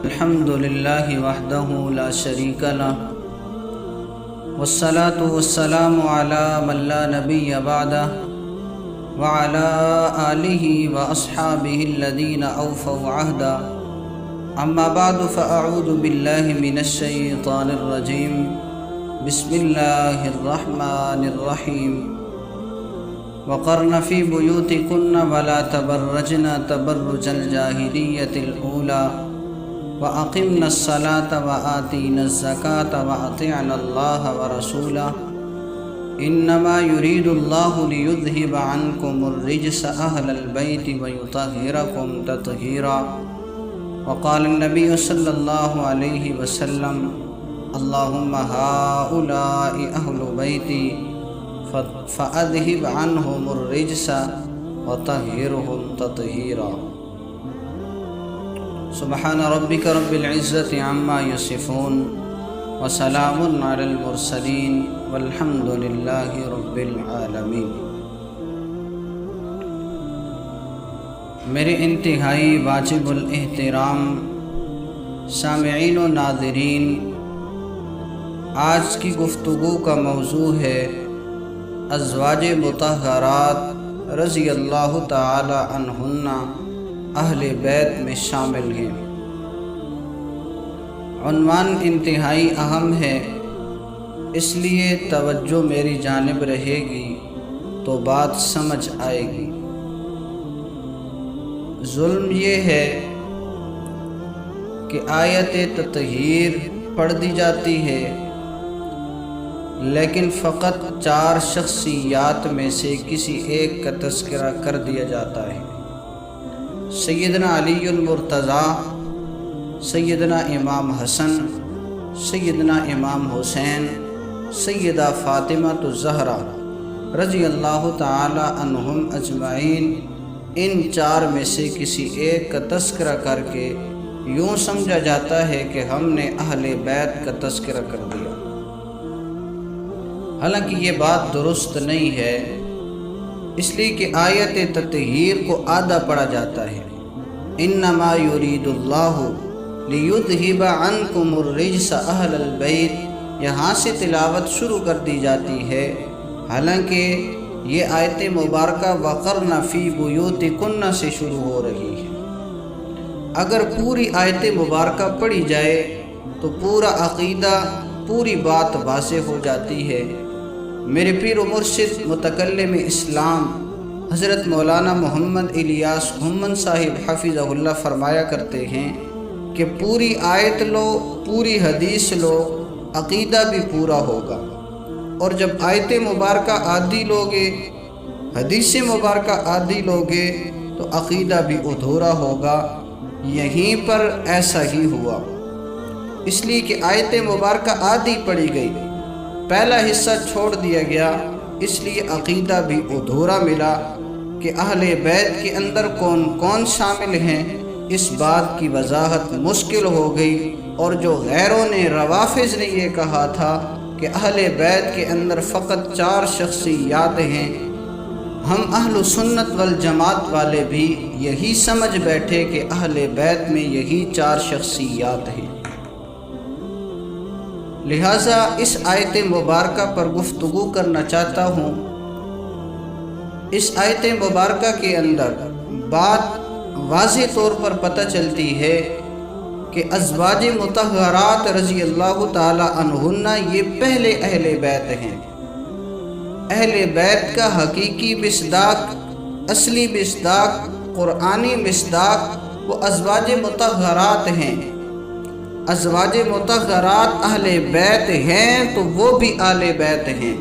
الحمد للہ وحدہ لا شریک لہ والصلاة والسلام علی من لا نبی بعدہ وعلی آلہ واصحابہ الذین اوفوا عہدا اما بعد فاعوذ باللہ من الشیطان الرجیم بسم اللہ الرحمن الرحیم وقرن فی بیوتکن ولا تبرجن تبرج الجاہلیۃ الاولی وَأَقِمْنَا الصَّلَاةَ وَآتِينَا الزَّكَاةَ وَأَطِعْنَا اللَّهَ وَرَسُولَهُ إِنَّمَا يُرِيدُ اللَّهُ لِيُذْهِبَ عَنْكُمُ الرِّجْسَ أَهْلَ الْبَيْتِ وَيُطَهِّرَكُمْ تَطْهِيرًا وقال النبي صلى الله عليه وسلم اللهم هؤلاء أهل بيتي فأذهب عنهم الرجس وطهرهم تطهيرا سبحان ربك رب العزة عما يصفون وسلام على المرسلين والحمد لله رب العالمين۔ میرے انتہائی واجب الاحترام سامعین و ناظرین، آج کی گفتگو کا موضوع ہے ازواج مطہرات رضی اللہ تعالی عنہن اہل بیت میں شامل ہیں۔ عنوان انتہائی اہم ہے، اس لیے توجہ میری جانب رہے گی تو بات سمجھ آئے گی۔ ظلم یہ ہے کہ آیت تطہیر پڑھ دی جاتی ہے لیکن فقط 4 شخصیات میں سے کسی ایک کا تذکرہ کر دیا جاتا ہے۔ سیدنا علی المرتضیٰ، سیدنا امام حسن، سیدنا امام حسین، سیدہ فاطمہ الزہرا رضی اللہ تعالی عنہم اجمعین، ان 4 میں سے کسی ایک کا تذکرہ کر کے یوں سمجھا جاتا ہے کہ ہم نے اہل بیت کا تذکرہ کر دیا، حالانکہ یہ بات درست نہیں ہے، اس لیے کہ آیت تطہیر کو آدھا پڑھا جاتا ہے۔ انما یرید اللہ لیذہب عنکم الرجس اہل البیت، یہاں سے تلاوت شروع کر دی جاتی ہے، حالانکہ یہ آیت مبارکہ وقرن فی بیوتکن سے شروع ہو رہی ہے۔ اگر پوری آیت مبارکہ پڑھی جائے تو پورا عقیدہ، پوری بات واضح ہو جاتی ہے۔ میرے پیر و مرشد متکلم اسلام حضرت مولانا محمد الیاس گھمن صاحب حفظہ اللہ فرمایا کرتے ہیں کہ پوری آیت لو، پوری حدیث لو، عقیدہ بھی پورا ہوگا، اور جب آیت مبارکہ آدھی لوگے، حدیث مبارکہ آدھی لوگے تو عقیدہ بھی ادھورا ہوگا۔ یہیں پر ایسا ہی ہوا، اس لیے کہ آیت مبارکہ آدھی پڑھی گئی، پہلا حصہ چھوڑ دیا گیا، اس لیے عقیدہ بھی ادھورا ملا کہ اہل بیت کے اندر کون کون شامل ہیں۔ اس بات کی وضاحت مشکل ہو گئی، اور جو غیروں نے، روافض نے یہ کہا تھا کہ اہل بیت کے اندر فقط 4 شخصیات ہیں، ہم اہل سنت والجماعت والے بھی یہی سمجھ بیٹھے کہ اہل بیت میں یہی 4 شخصیات ہیں۔ لہٰذا اس آیت مبارکہ پر گفتگو کرنا چاہتا ہوں۔ اس آیت مبارکہ کے اندر بات واضح طور پر پتہ چلتی ہے کہ ازواج مطہرات رضی اللہ تعالی عنہن یہ پہلے اہل بیت ہیں۔ اہل بیت کا حقیقی مصداق، اصلی مصداق، قرآنی مصداق وہ ازواج مطہرات ہیں۔ ازواج مطہرات اہل بیت ہیں تو وہ بھی اہل بیت ہیں۔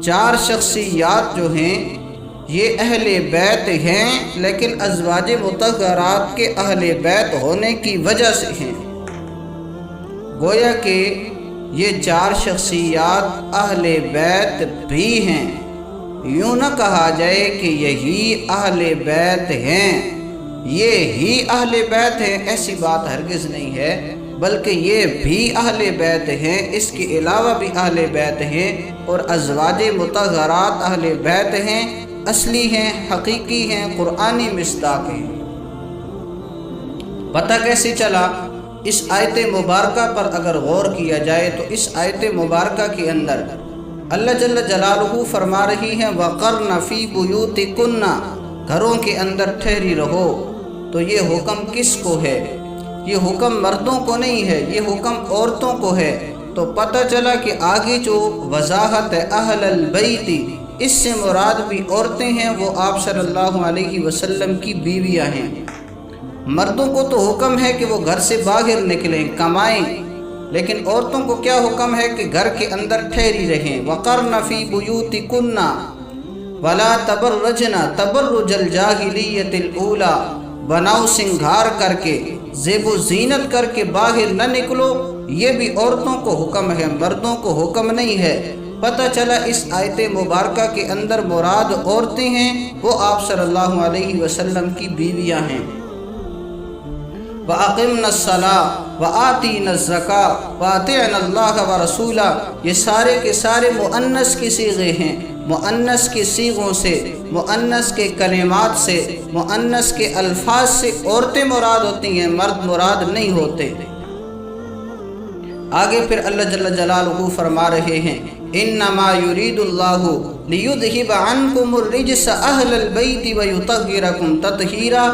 4 شخصیات جو ہیں یہ اہل بیت ہیں، لیکن ازواج مطہرات کے اہل بیت ہونے کی وجہ سے ہیں۔ گویا کہ یہ 4 شخصیات اہل بیت بھی ہیں، یوں نہ کہا جائے کہ یہی اہل بیت ہیں، یہ ہی اہل بیت ہیں، ایسی بات ہرگز نہیں ہے، بلکہ یہ بھی اہل بیت ہیں، اس کے علاوہ بھی اہل بیت ہیں، اور ازواج مطہرات اہل بیت ہیں، اصلی ہیں، حقیقی ہیں، قرآنی مصداق ہیں۔ پتہ کیسے چلا؟ اس آیت مبارکہ پر اگر غور کیا جائے تو اس آیت مبارکہ کے اندر اللہ جل جلالہ فرما رہی ہیں وَقَرْنَ فِي بُيُوتِكُنَّ، گھروں کے اندر ٹھہری رہو۔ تو یہ حکم کس کو ہے؟ یہ حکم مردوں کو نہیں ہے، یہ حکم عورتوں کو ہے۔ تو پتہ چلا کہ آگے جو وضاحت ہے اہل البیت، اس سے مراد بھی عورتیں ہیں، وہ آپ صلی اللہ علیہ وسلم کی بیویاں ہیں۔ مردوں کو تو حکم ہے کہ وہ گھر سے باہر نکلیں، کمائیں، لیکن عورتوں کو کیا حکم ہے کہ گھر کے اندر ٹھہری رہیں۔ وَقَرْنَ فِي بُيُوتِكُنَّ وَلَا تَبَرَّجْنَ تَبَرُّجَ الْجَاهِلِيَّةِ الْأُولَى، بناؤ سنگھار کر کے، زیب و زینت کر کے باہر نہ نکلو، یہ بھی عورتوں کو حکم ہے، مردوں کو حکم نہیں ہے۔ پتہ چلا اس آیت مبارکہ کے اندر مراد عورتیں ہیں، وہ آپ صلی اللہ علیہ وسلم کی بیویاں ہیں۔ وَأَقِمْنَا الصَّلَاةَ وَآتِينَا الزَّكَاةَ وَأَطِعْنَا اللَّهَ وَرَسُولَهُ، یہ سارے کے سارے مؤنث کے صیغے ہیں۔ مؤنث کے صیغوں سے، مؤنث کے کلمات سے، مؤنث کے الفاظ سے عورتیں مراد ہوتی ہیں، مرد مراد نہیں ہوتے۔ آگے پھر اللہ جل جلالہ فرما رہے ہیں انما یرید اللہ لیذہب عنکم الرجس اہل البیت ویطہرکم تطہیرا،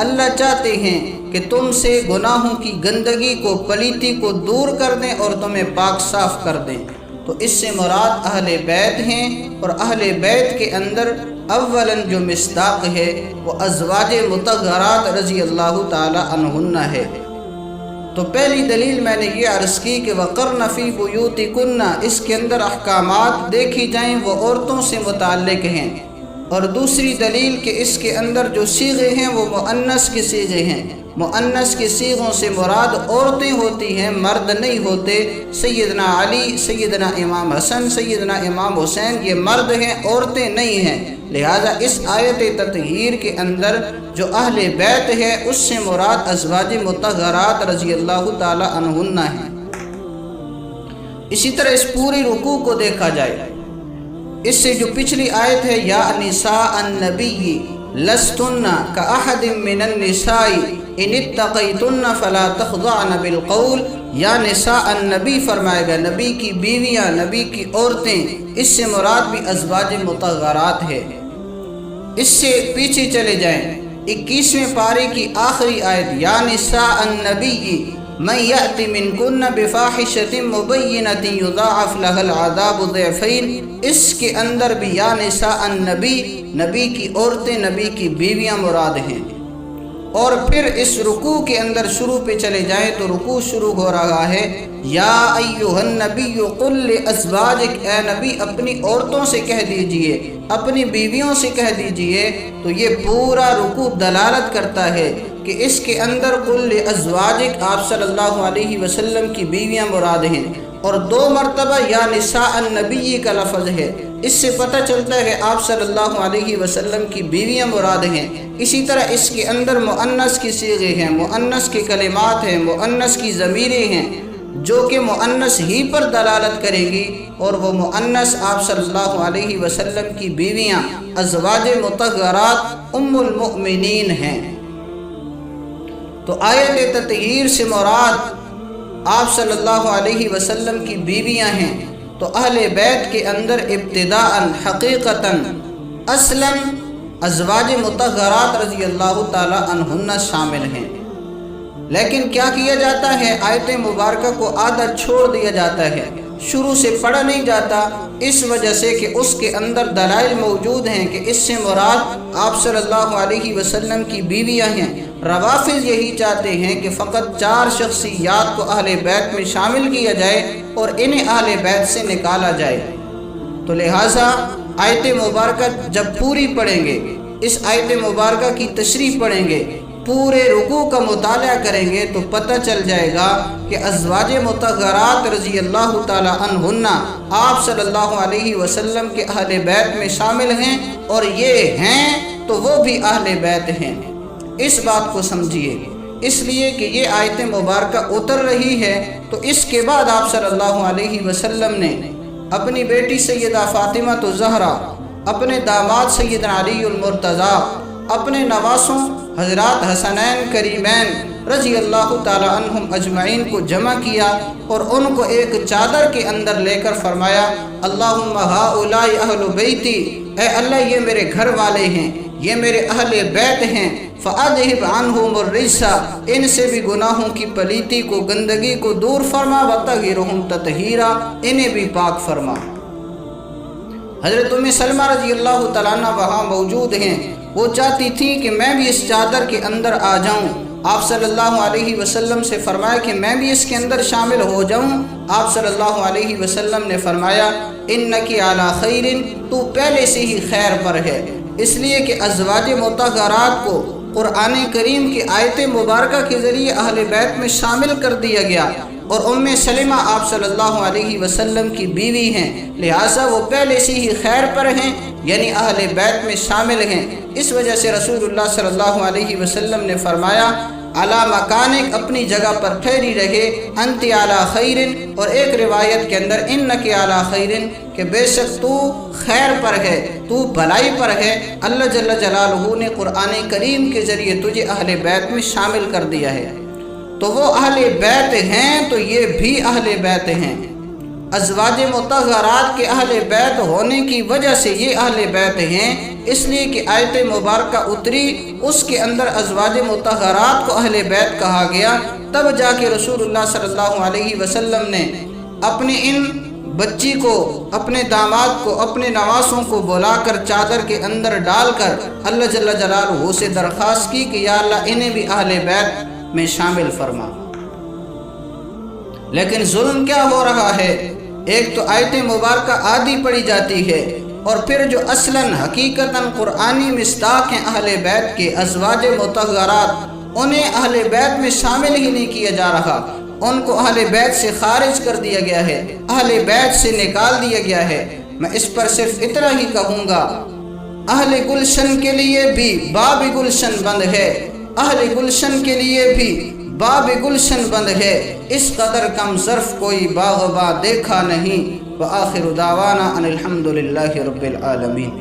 اللہ چاہتے ہیں کہ تم سے گناہوں کی گندگی کو، پلیتی کو دور کر دیں اور تمہیں پاک صاف کر دیں۔ تو اس سے مراد اہل بیت ہیں، اور اہل بیت کے اندر اولاً جو مصداق ہے وہ ازواج مطہرات رضی اللہ تعالی عنہن ہے۔ تو پہلی دلیل میں نے یہ عرض کی کہ وَقَرْنَ فِي بُيُوتِكُنَّ، اس کے اندر احکامات دیکھی جائیں وہ عورتوں سے متعلق ہیں، اور دوسری دلیل کہ اس کے اندر جو صیغے ہیں وہ مؤنث کے صیغے ہیں۔ مؤنث کے صیغوں سے مراد عورتیں ہوتی ہیں، مرد نہیں ہوتے۔ سیدنا علی، سیدنا امام حسن، سیدنا امام حسین یہ مرد ہیں، عورتیں نہیں ہیں۔ لہذا اس آیت تطہیر کے اندر جو اہل بیت ہے اس سے مراد ازواج مطہرات رضی اللہ تعالی عنہن ہیں۔ اسی طرح اس پوری رکوع کو دیکھا جائے، اس سے جو پچھلی آیت ہے یا نساء النبی لستن کاحد من النساء ان اتقیتن فلا تخضعن بالقول، یا نساء النبی فرمائے گا نبی کی بیویاں، نبی کی عورتیں، اس سے مراد بھی ازواج مطہرات ہے۔ اس سے پیچھے چلے جائیں 21ویں پارے کی آخری آیت یا نساء النبی من یأت منکن بفاحشۃ مبینۃ یضاعف لها العذاب ضعفین، اس کے اندر بھی یا نساء النبی، نبی کی عورتیں، نبی کی بیویاں مراد ہیں۔ اور پھر اس رکوع کے اندر شروع پہ چلے جائیں تو رکوع شروع ہو رہا ہے یا ایھا النبی قل لازواجک، اے نبی اپنی عورتوں سے کہہ دیجئے، اپنی بیویوں سے کہہ دیجئے۔ تو یہ پورا رکوع دلالت کرتا ہے کہ اس کے اندر قل لازواجک آپ صلی اللہ علیہ وسلم کی بیویاں مراد ہیں، اور 2 مرتبہ یا نساء النبی کا لفظ ہے۔ اس سے پتہ چلتا ہے آپ صلی اللہ علیہ وسلم کی بیویاں مراد ہیں۔ اسی طرح اس کے اندر مؤنث کی صیغے ہیں، مؤنث کے کلمات ہیں، مؤنث کی ضمیریں ہیں جو کہ مؤنث ہی پر دلالت کریں گی، اور وہ مؤنث آپ صلی اللہ علیہ وسلم کی بیویاں ازواج مطہرات ام المؤمنین ہیں۔ تو آیت تطہیر سے مراد آپ صلی اللہ علیہ وسلم کی بیویاں ہیں۔ تو اہل بیت کے اندر ابتداءً، حقیقتاً، اصلاً ازواج مطہرات رضی اللہ تعالی عنہن شامل ہیں۔ لیکن کیا کیا جاتا ہے، آیت مبارکہ کو آدھا چھوڑ دیا جاتا ہے، شروع سے پڑھا نہیں جاتا، اس وجہ سے کہ اس کے اندر دلائل موجود ہیں کہ اس سے مراد آپ صلی اللہ علیہ وسلم کی بیویاں ہیں۔ روافض یہی چاہتے ہیں کہ فقط 4 شخصیات کو اہل بیت میں شامل کیا جائے اور انہیں اہل بیت سے نکالا جائے۔ تو لہٰذا آیت مبارکہ جب پوری پڑھیں گے، اس آیت مبارکہ کی تشریح پڑھیں گے، پورے رکوع کا مطالعہ کریں گے تو پتہ چل جائے گا کہ ازواج مطہرات رضی اللہ تعالی عنہن آپ صلی اللہ علیہ وسلم کے اہل بیت میں شامل ہیں، اور یہ ہیں تو وہ بھی اہل بیت ہیں۔ اس بات کو سمجھیے، اس لیے کہ یہ آیت مبارکہ اتر رہی ہے تو اس کے بعد آپ صلی اللہ علیہ وسلم نے اپنی بیٹی سیدہ فاطمہ الزہرا، اپنے داماد سیدنا علی المرتضیٰ اپنے نواسوں حضرات حسنین کریمین رضی اللہ تعالی عنہم اجمعین کو جمع کیا اور ان کو ایک چادر کے اندر لے کر فرمایا اللہم ہؤلاء اہل بیتی، اے اللہ یہ میرے گھر والے ہیں، یہ میرے اہل بیت ہیں، فَأَذْهِبْ عَنْهُمُ الرِّجْسَ، ان سے بھی گناہوں کی پلیتی کو گندگی کو دور فرما، وَطَهِّرْهُمْ تَطْهِيرًا، انہیں بھی پاک فرما۔ حضرت ام سلمہ رضی اللہ تعالیٰ عنہ وہاں موجود ہیں، وہ چاہتی تھی کہ میں بھی اس چادر کے اندر آ جاؤں۔ آپ صلی اللہ علیہ وسلم سے فرمایا کہ میں بھی اس کے اندر شامل ہو جاؤں۔ آپ صلی اللہ علیہ وسلم نے فرمایا انکی علی خیر، تو پہلے سے ہی خیر پر ہے، اس لیے کہ ازواج مطہرات کو قرآن کریم کی آیت مبارکہ کے ذریعے اہل بیت میں شامل کر دیا گیا، اور ام سلمہ آپ صلی اللہ علیہ وسلم کی بیوی ہیں، لہٰذا وہ پہلے سے ہی خیر پر ہیں، یعنی اہل بیت میں شامل ہیں۔ اس وجہ سے رسول اللہ صلی اللہ علیہ وسلم نے فرمایا علی مکانک، اپنی جگہ پر ٹھہری رہے، انت علی خیر، اور ایک روایت کے اندر انک علی خیر، کہ بے شک تو خیر پر ہے، تو بھلائی پر ہے۔ اللہ جل جلالہ نے قرآن کریم کے ذریعے تجھے اہل بیت میں شامل کر دیا ہے، تو وہ اہل بیت ہیں تو یہ بھی اہل بیت ہیں۔ ازواج مطہرات کے اہل بیت ہونے کی وجہ سے یہ اہل بیت ہیں، اس لیے کہ آیت مبارکہ اتری، اس کے اندر ازواج مطہرات کو اہل بیت کہا گیا، تب جا کے رسول اللہ صلی اللہ علیہ وسلم نے اپنے ان بچی کو، اپنے داماد کو، اپنے نواسوں کو بلا کر چادر کے اندر ڈال کر اللہ جل جلالہ سے درخواست کی کہ یا اللہ انہیں بھی اہل بیت میں شامل فرما۔ لیکن ظلم کیا ہو رہا ہے، ایک تو آیت مبارکہ آدھی پڑھی جاتی ہے، اور پھر جو اصلاً حقیقتاً قرآنی مصداق ہیں اہل بیت کے، ازواج مطہرات، انہیں اہل بیت میں شامل ہی نہیں کیا جا رہا، ان کو اہل بیت سے خارج کر دیا گیا ہے، اہل بیت سے نکال دیا گیا ہے۔ میں اس پر صرف اتنا ہی کہوں گا، اہل گلشن کے لیے بھی باب گلشن بند ہے، اہل گلشن کے لیے بھی باب گلشن بند ہے، اس قدر کم ظرف کوئی باغباں دیکھا نہیں۔ وآخر دعوانا ان الحمد للہ رب العالمین۔